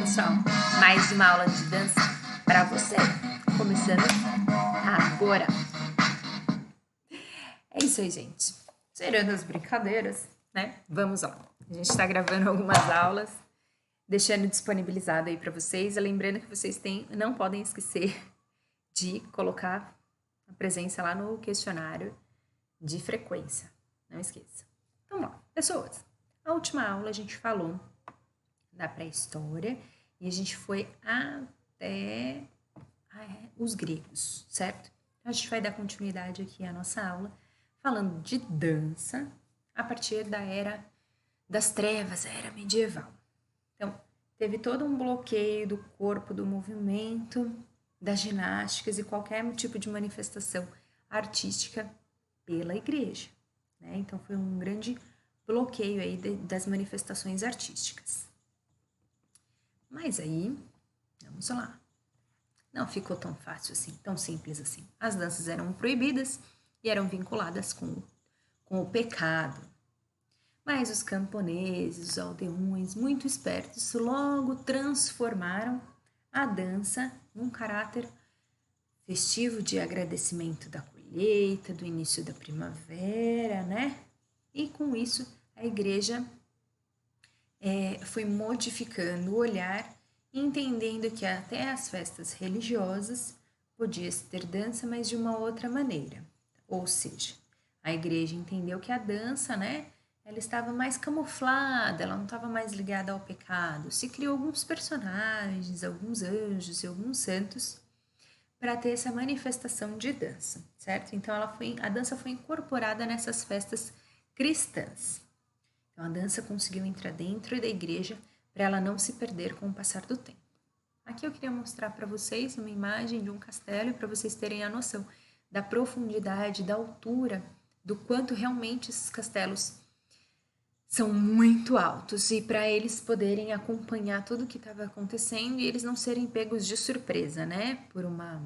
pessoal, mais uma aula de dança para você, começando agora. É isso aí, gente. Tirando as brincadeiras, né? Vamos lá. A gente está gravando algumas aulas, deixando disponibilizado aí para vocês. Lembrando que vocês não podem esquecer de colocar a presença lá no questionário de frequência. Não esqueça. Então, vamos lá. Pessoas, a última aula a gente falou da pré-história e a gente foi até os gregos, certo? A gente vai dar continuidade aqui à nossa aula falando de dança a partir da era das trevas, a era medieval. Então, teve todo um bloqueio do corpo, do movimento, das ginásticas e qualquer tipo de manifestação artística pela igreja, né? Então, foi um grande bloqueio aí das manifestações artísticas. Mas aí, vamos lá. Não ficou tão fácil assim, tão simples assim. As danças eram proibidas e eram vinculadas com o pecado. Mas os camponeses, os aldeões, muito espertos, logo transformaram a dança num caráter festivo de agradecimento da colheita, do início da primavera, né? E com isso a igreja foi modificando o olhar, entendendo que até as festas religiosas podia-se ter dança, mas de uma outra maneira. Ou seja, a igreja entendeu que a dança, né, ela estava mais camuflada, ela não estava mais ligada ao pecado. Se criou alguns personagens, alguns anjos e alguns santos para ter essa manifestação de dança, certo? Então a dança foi incorporada nessas festas cristãs. Então, a dança conseguiu entrar dentro da igreja para ela não se perder com o passar do tempo. Aqui eu queria mostrar para vocês uma imagem de um castelo para vocês terem a noção da profundidade, da altura, do quanto realmente esses castelos são muito altos e para eles poderem acompanhar tudo o que estava acontecendo e eles não serem pegos de surpresa, né? Por uma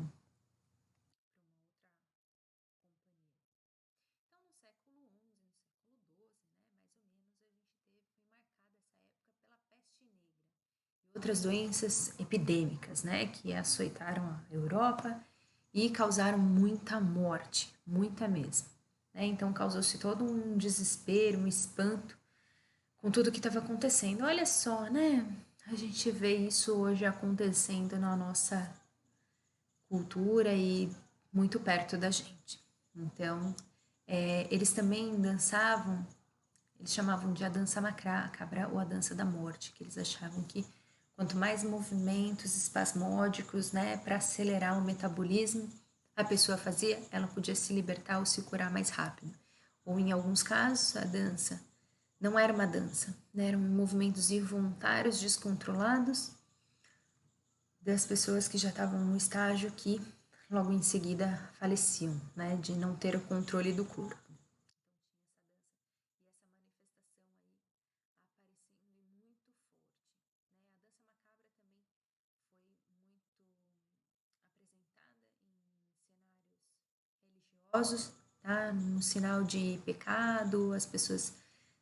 outras doenças epidêmicas, né, que açoitaram a Europa e causaram muita morte, muita mesmo. Né? Então causou-se todo um desespero, um espanto com tudo que estava acontecendo. Olha só, né? A gente vê isso hoje acontecendo na nossa cultura e muito perto da gente. Então, eles também dançavam, eles chamavam de a dança macabra ou a dança da morte, que eles achavam que quanto mais movimentos espasmódicos, né, para acelerar o metabolismo, a pessoa fazia, ela podia se libertar ou se curar mais rápido. Ou em alguns casos, a dança não era uma dança, né, eram movimentos involuntários, descontrolados, das pessoas que já estavam no estágio que logo em seguida faleciam, né, de não ter o controle do corpo. Tá? Um sinal de pecado, as pessoas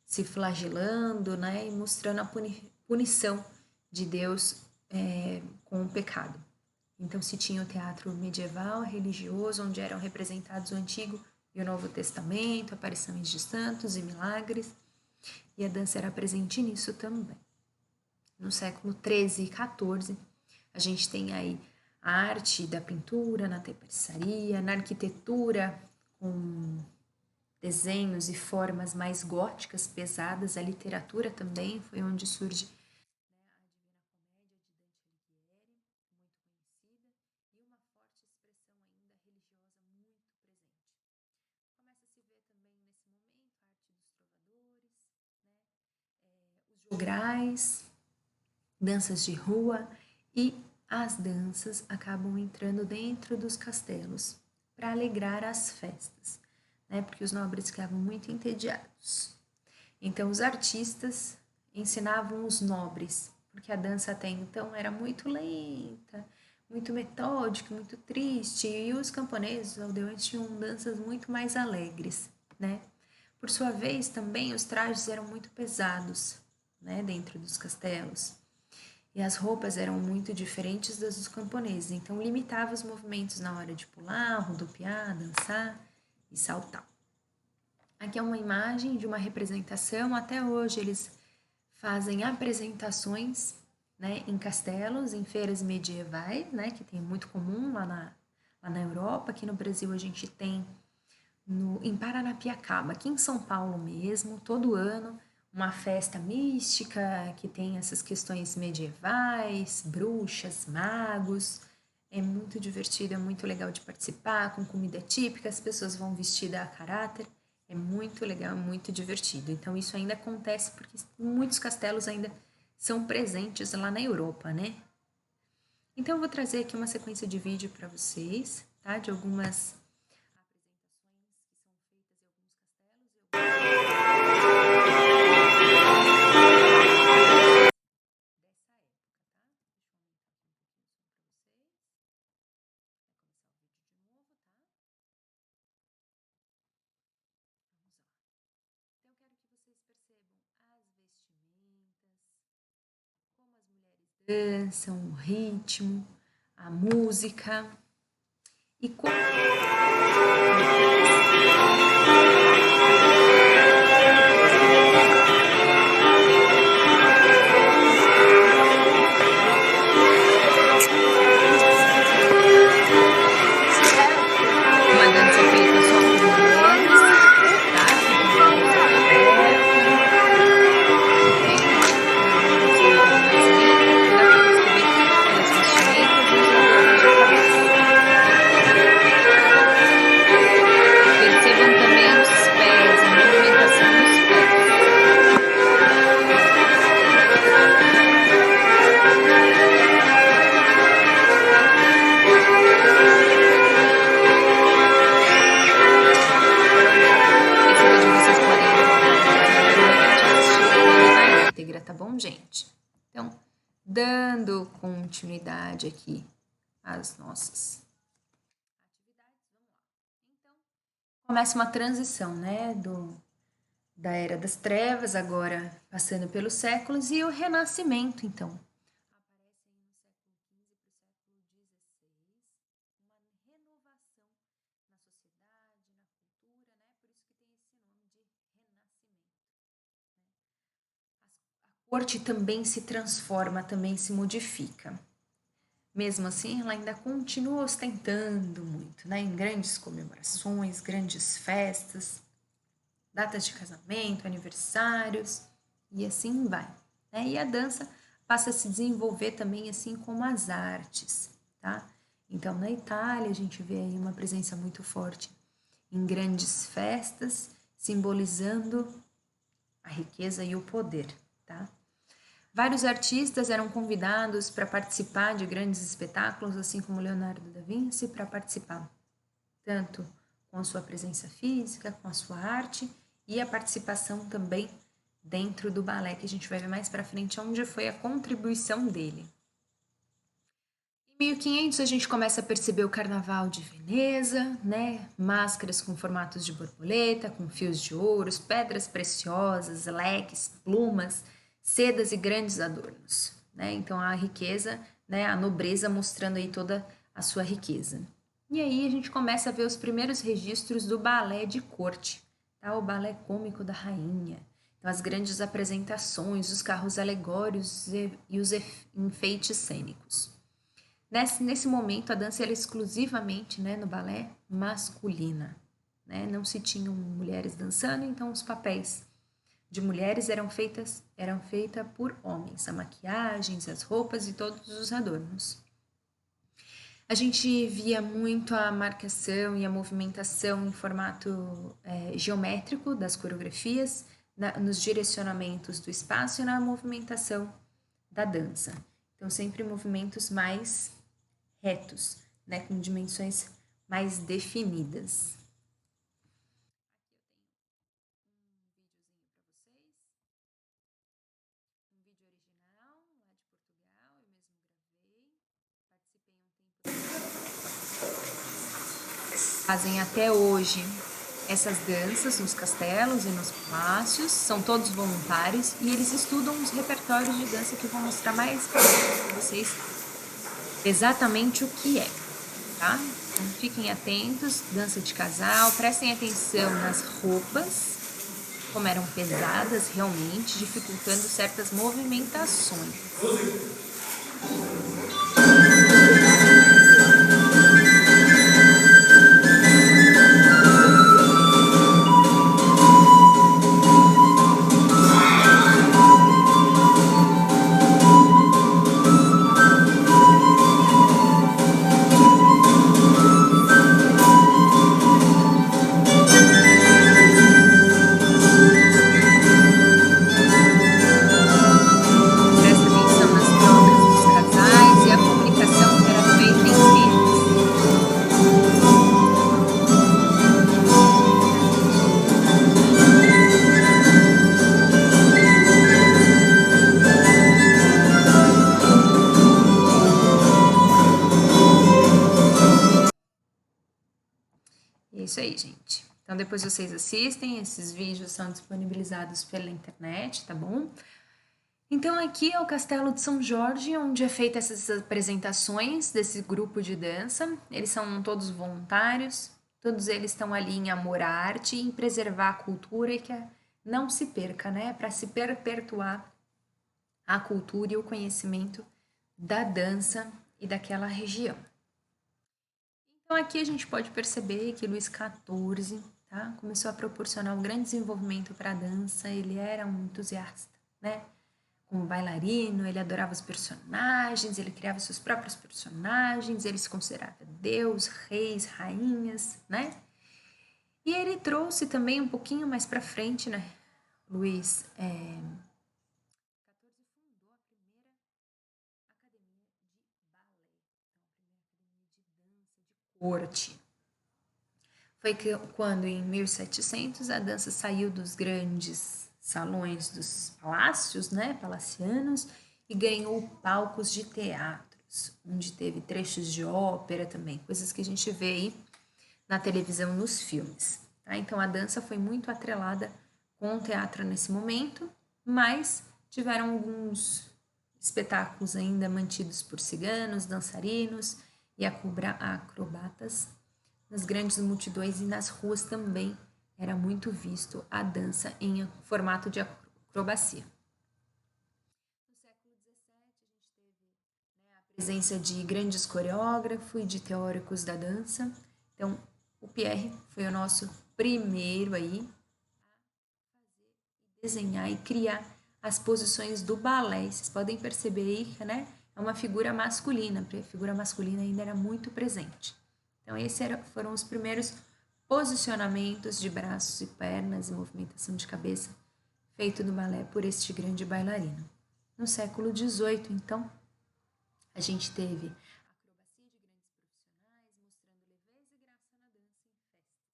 se flagelando, né? E mostrando a punição de Deus com o pecado. Então, se tinha o teatro medieval, religioso, onde eram representados o Antigo e o Novo Testamento, aparições de santos e milagres, e a dança era presente nisso também. No século 13 e 14, a gente tem aí a arte da pintura, na tapeçaria, na arquitetura, com desenhos e formas mais góticas, pesadas. A literatura também foi onde surge jograis, danças de rua e as danças acabam entrando dentro dos castelos para alegrar as festas, né? Porque os nobres ficavam muito entediados. Então os artistas ensinavam os nobres, porque a dança até então era muito lenta, muito metódica, muito triste, e os camponeses, os aldeões tinham danças muito mais alegres, né? Por sua vez, também os trajes eram muito pesados, né, dentro dos castelos. e as roupas eram muito diferentes das dos camponeses, então limitava os movimentos na hora de pular, rodopiar, dançar e saltar. Aqui é uma imagem de uma representação, até hoje eles fazem apresentações, né, em castelos, em feiras medievais, né, que tem muito comum lá na Europa. Aqui no Brasil a gente tem em Paranapiacaba, aqui em São Paulo mesmo, todo ano, uma festa mística que tem essas questões medievais, bruxas, magos. É muito divertido, é muito legal de participar, com comida típica, as pessoas vão vestidas a caráter. É muito legal, muito divertido. Então, isso ainda acontece porque muitos castelos ainda são presentes lá na Europa, né? Então, eu vou trazer aqui uma sequência de vídeo para vocês, tá? De algumas dançam, o ritmo, a música e como uma dança feita só por mulheres, tá? Percebam também os pés, a movimentação dos pés. Esse vídeo vocês podem assistir na íntegra, tá bom, gente? Então, dando continuidade aqui às nossas atividades, vamos lá. Então, começa uma transição, né, da Era das Trevas, agora passando pelos séculos, e o Renascimento, então. Aparece aí no século XV para o século XVI, uma renovação na sociedade, na cultura, né, por isso que tem esse nome de Renascimento. A corte também se transforma, também se modifica. Mesmo assim, ela ainda continua ostentando muito, né, em grandes comemorações, grandes festas, datas de casamento, aniversários, e assim vai. Né? E a dança passa a se desenvolver também, assim como as artes, tá? Então, na Itália, a gente vê aí uma presença muito forte em grandes festas, simbolizando a riqueza e o poder, tá? Vários artistas eram convidados para participar de grandes espetáculos, assim como Leonardo da Vinci, para participar tanto com a sua presença física, com a sua arte, e a participação também dentro do balé, que a gente vai ver mais para frente onde foi a contribuição dele. Em 1500 a gente começa a perceber o Carnaval de Veneza, né? Máscaras com formatos de borboleta, com fios de ouros, pedras preciosas, leques, plumas, sedas e grandes adornos, né? Então a riqueza, né? A nobreza mostrando aí toda a sua riqueza. E aí a gente começa a ver os primeiros registros do balé de corte, tá? O balé cômico da rainha. Então, as grandes apresentações, os carros alegóricos e os enfeites cênicos. Nesse momento, a dança era exclusivamente, né, no balé, masculina. Né? Não se tinham mulheres dançando, então os papéis de mulheres eram feitas por homens. A maquiagem, as roupas e todos os adornos. A gente via muito a marcação e a movimentação em formato geométrico das coreografias, nos direcionamentos do espaço e na movimentação da dança. Então, sempre movimentos mais retos, né, com dimensões mais definidas. Fazem até hoje essas danças nos castelos e nos palácios, são todos voluntários e eles estudam os repertórios de dança que eu vou mostrar mais para vocês exatamente o que é, tá? Então, fiquem atentos, dança de casal, prestem atenção nas roupas, como eram pesadas realmente, dificultando certas movimentações. É isso aí, gente. Então, depois vocês assistem, esses vídeos são disponibilizados pela internet, tá bom? Então, aqui é o Castelo de São Jorge, onde é feita essas apresentações desse grupo de dança. Eles são todos voluntários, todos eles estão ali em amor à arte, em preservar a cultura e que não se perca, né? Para se perpetuar a cultura e o conhecimento da dança e daquela região. Então, aqui a gente pode perceber que Luís XIV, tá, começou a proporcionar um grande desenvolvimento para a dança. Ele era um entusiasta, né? Como bailarino, ele adorava os personagens, ele criava seus próprios personagens, ele se considerava deus, reis, rainhas, né? E ele trouxe também um pouquinho mais para frente, né? Luís XIV fundou a primeira academia de balé, então, a primeira academia de dança de corte. Foi quando, em 1700, a dança saiu dos grandes salões dos palácios, né, palacianos, e ganhou palcos de teatros, onde teve trechos de ópera também, coisas que a gente vê aí na televisão, nos filmes. Tá? Então, a dança foi muito atrelada com o teatro nesse momento, mas tiveram alguns espetáculos ainda mantidos por ciganos, dançarinos e acrobatas nas grandes multidões e nas ruas também era muito visto a dança em formato de acrobacia. No século XVII, a gente teve a presença de grandes coreógrafos e de teóricos da dança. Então, o Pierre foi o nosso primeiro aí a desenhar e criar as posições do balé. Vocês podem perceber aí, né? É uma figura masculina, porque a figura masculina ainda era muito presente. Então, esses foram os primeiros posicionamentos de braços e pernas e movimentação de cabeça feito no balé por este grande bailarino. No século XVIII, então, a gente teve acrobacia de grandes profissionais, mostrando leveza e graça na dança em festas.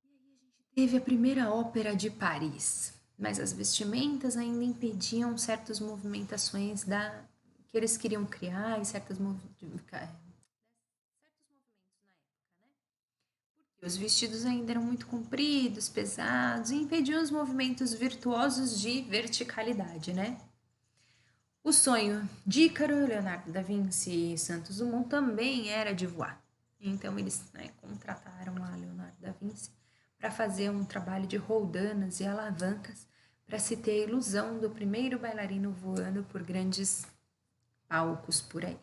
E aí a gente teve a primeira ópera de Paris, mas as vestimentas ainda impediam certas movimentações que eles queriam criar e certos movimentos na época, né? Porque os vestidos ainda eram muito compridos, pesados e impediam os movimentos virtuosos de verticalidade, né? O sonho de Ícaro, Leonardo da Vinci e Santos Dumont também era de voar. Então eles, né, contrataram lá Leonardo da Vinci para fazer um trabalho de roldanas e alavancas para se ter a ilusão do primeiro bailarino voando por grandes palcos por aí.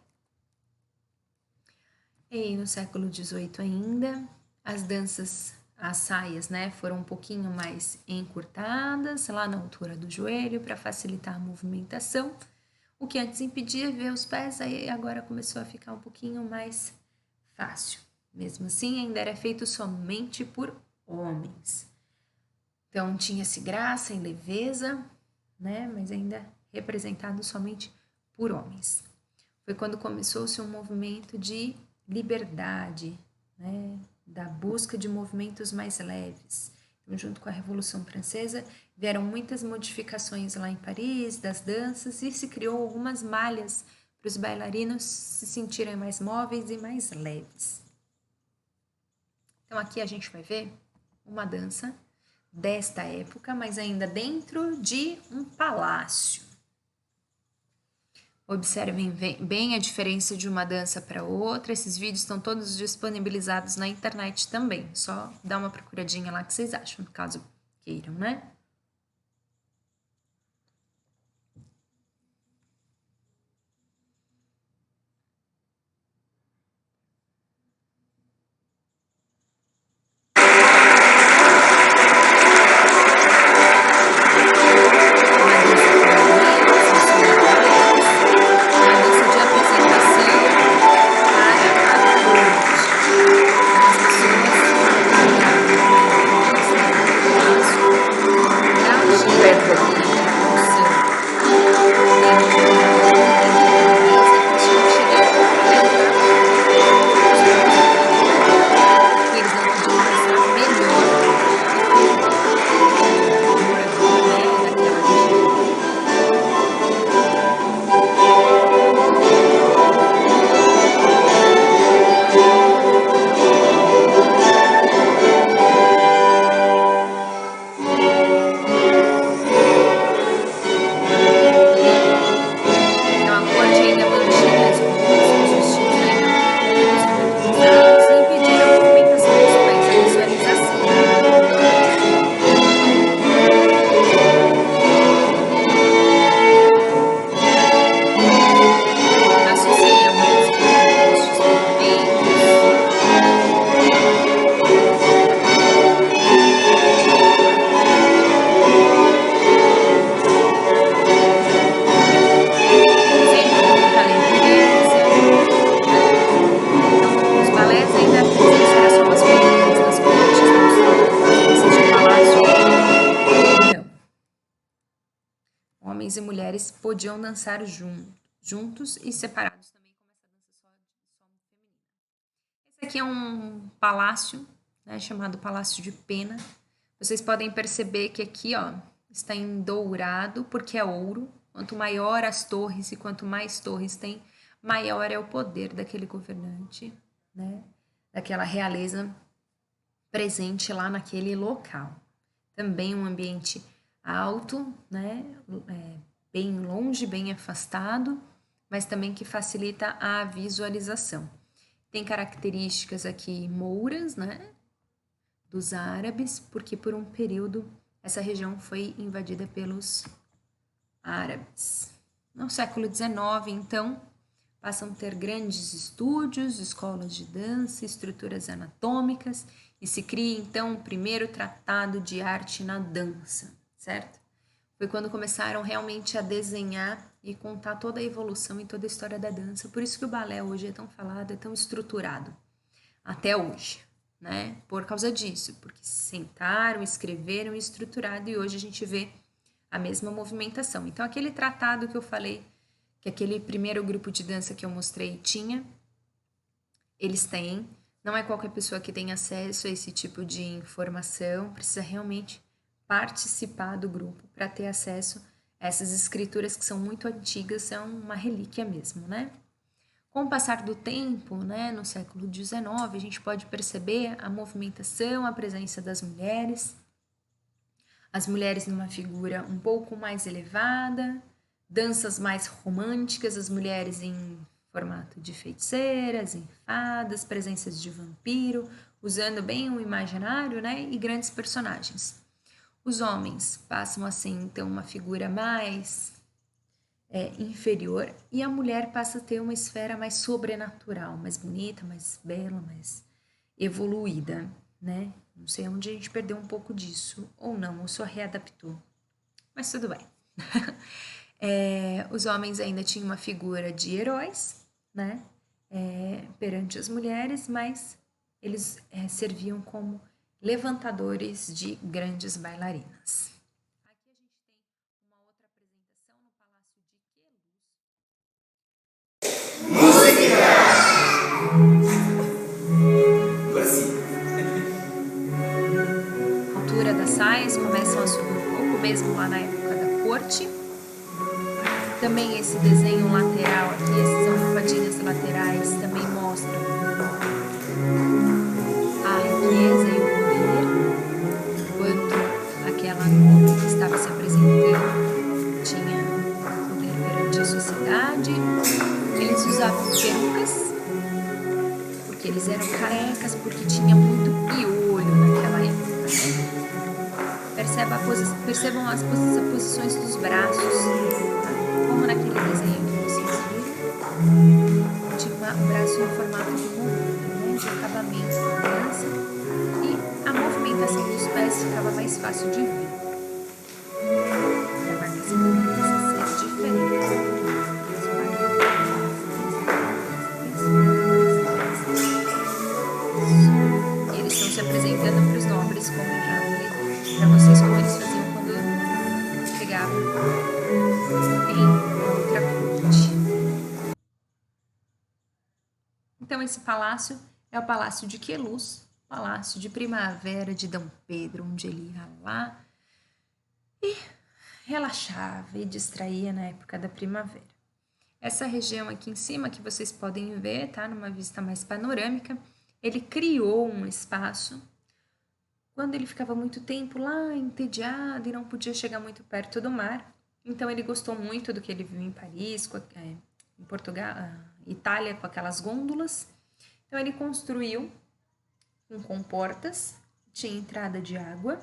E no século XVIII ainda, as danças, as saias, né, foram um pouquinho mais encurtadas, lá na altura do joelho, para facilitar a movimentação. O que antes impedia ver os pés, aí agora começou a ficar um pouquinho mais fácil. Mesmo assim, ainda era feito somente por homens. Então, tinha-se graça e leveza, né, mas ainda representado somente por homens. Foi quando começou-se um movimento de liberdade, né, da busca de movimentos mais leves. Então, junto com a Revolução Francesa, vieram muitas modificações lá em Paris, das danças, e se criou algumas malhas para os bailarinos se sentirem mais móveis e mais leves. Então aqui a gente vai ver uma dança desta época, mas ainda dentro de um palácio. Observem bem a diferença de uma dança para outra. Esses vídeos estão todos disponibilizados na internet também. Só dá uma procuradinha lá que vocês acham, caso queiram, né? Homens e mulheres podiam dançar juntos e separados também, como essa dança só feminina. Esse aqui é um palácio, né, chamado Palácio de Pena. Vocês podem perceber que aqui, ó, está em dourado, porque é ouro. Quanto maior as torres e quanto mais torres tem, maior é o poder daquele governante, né, daquela realeza presente lá naquele local. Também um ambiente alto, né, bem longe, bem afastado, mas também que facilita a visualização. Tem características aqui mouras, né, dos árabes, porque por um período essa região foi invadida pelos árabes. No século XIX, então, passam a ter grandes estúdios, escolas de dança, estruturas anatômicas, e se cria, então, o primeiro tratado de arte na dança, certo? Foi quando começaram realmente a desenhar e contar toda a evolução e toda a história da dança. Por isso que o balé hoje é tão falado, é tão estruturado, até hoje, né? Por causa disso, porque sentaram, escreveram e estruturaram, e hoje a gente vê a mesma movimentação. Então, aquele tratado que eu falei, que aquele primeiro grupo de dança que eu mostrei tinha, eles têm. Não é qualquer pessoa que tem acesso a esse tipo de informação, precisa realmente participar do grupo para ter acesso a essas escrituras que são muito antigas, são uma relíquia mesmo, né? Com o passar do tempo, né, no século XIX, a gente pode perceber a movimentação, a presença das mulheres, as mulheres numa figura um pouco mais elevada, danças mais românticas, as mulheres em formato de feiticeiras, em fadas, presenças de vampiro, usando bem o imaginário, né, e grandes personagens. Os homens passam a ser, então, uma figura mais inferior, e a mulher passa a ter uma esfera mais sobrenatural, mais bonita, mais bela, mais evoluída, né? Não sei onde a gente perdeu um pouco disso, ou não, ou só readaptou, mas tudo bem. Os homens ainda tinham uma figura de heróis, né? Perante as mulheres, mas eles serviam como levantadores de grandes bailarinas. Aqui a gente tem uma outra apresentação no Palácio de Queluz. A altura das saias começam a subir um pouco, mesmo lá na época da corte. Também esse desenho lateral aqui, essas almofadinhas laterais também mostram a riqueza e o poder, enquanto aquela nobre que estava se apresentando tinha poder perante a sociedade. Eles usavam perucas, porque eles eram carecas, porque tinha muito piolho naquela época, né? Percebam as posições dos braços, tá? Como naquele desenho que vocês viram, tinha um braço em formato de movimento, né? De acabamento da dança, e a movimentação dos pés ficava mais fácil de ver. A marcação da dança ser diferente. E eles estão se apresentando para os nobres, como eu já falei para vocês, como eles faziam quando chegavam em outra corte. Então, esse palácio é o Palácio de Queluz, Palácio de Primavera de Dom Pedro, onde ele ia lá e relaxava e distraía na época da primavera. Essa região aqui em cima, que vocês podem ver, tá? Numa vista mais panorâmica, ele criou um espaço quando ele ficava muito tempo lá, entediado e não podia chegar muito perto do mar. Então, ele gostou muito do que ele viu em Paris, em Portugal, Itália, com aquelas gôndolas. Então, ele construiu com comportas, tinha entrada de água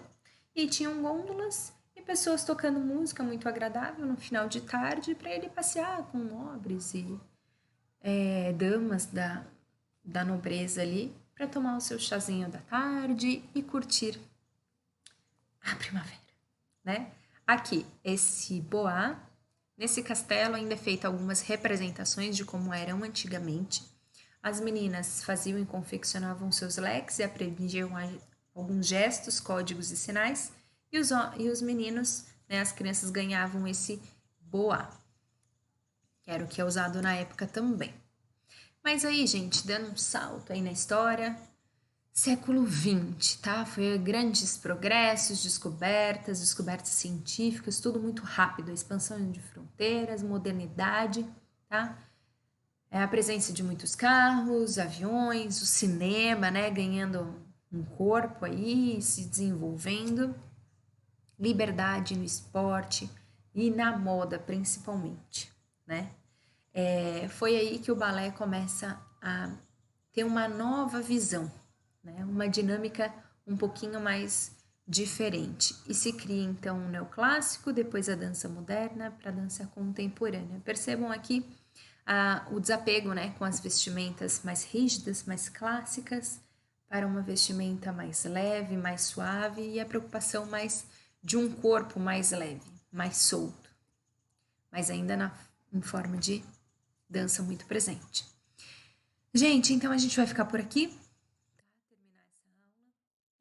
e tinham gôndolas e pessoas tocando música muito agradável no final de tarde para ele passear com nobres e damas da nobreza ali para tomar o seu chazinho da tarde e curtir a primavera, né? Aqui, esse bois, nesse castelo ainda é feita algumas representações de como eram antigamente. As meninas faziam e confeccionavam seus leques e aprendiam alguns gestos, códigos e sinais, e os meninos, né, as crianças ganhavam esse bois, que era o que é usado na época também. Mas aí, gente, dando um salto aí na história, século XX, tá? Foi grandes progressos, descobertas científicas, tudo muito rápido, a expansão de fronteiras, modernidade, tá? A presença de muitos carros, aviões, o cinema, né, ganhando um corpo aí, se desenvolvendo, liberdade no esporte e na moda principalmente, né? Foi aí que o balé começa a ter uma nova visão, né? Uma dinâmica um pouquinho mais diferente. E se cria então o neoclássico, depois a dança moderna para a dança contemporânea. Percebam aqui o desapego, né, com as vestimentas mais rígidas, mais clássicas, para uma vestimenta mais leve, mais suave e a preocupação mais de um corpo mais leve, mais solto, mas ainda em forma de dança muito presente. Gente, então a gente vai ficar por aqui, tá? Terminar essa aula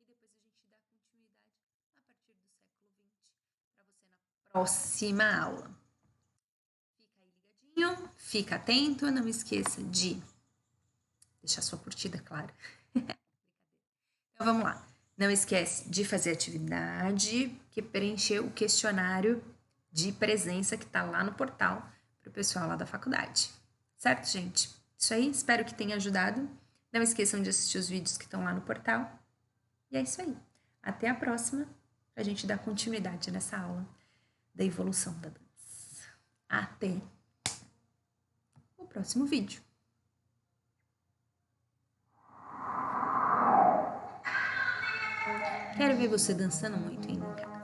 e depois a gente dá continuidade a partir do século XX para você na próxima aula. Fica aí ligadinho, fica atento, não esqueça de deixar sua curtida, claro. Então vamos lá. Não esquece de fazer atividade, que preencher o questionário de presença que está lá no portal para o pessoal lá da faculdade. Certo, gente? Isso aí, espero que tenha ajudado. Não esqueçam de assistir os vídeos que estão lá no portal. E é isso aí. Até a próxima, para a gente dar continuidade nessa aula da evolução da dança. Até o próximo vídeo. Quero ver você dançando muito ainda em casa.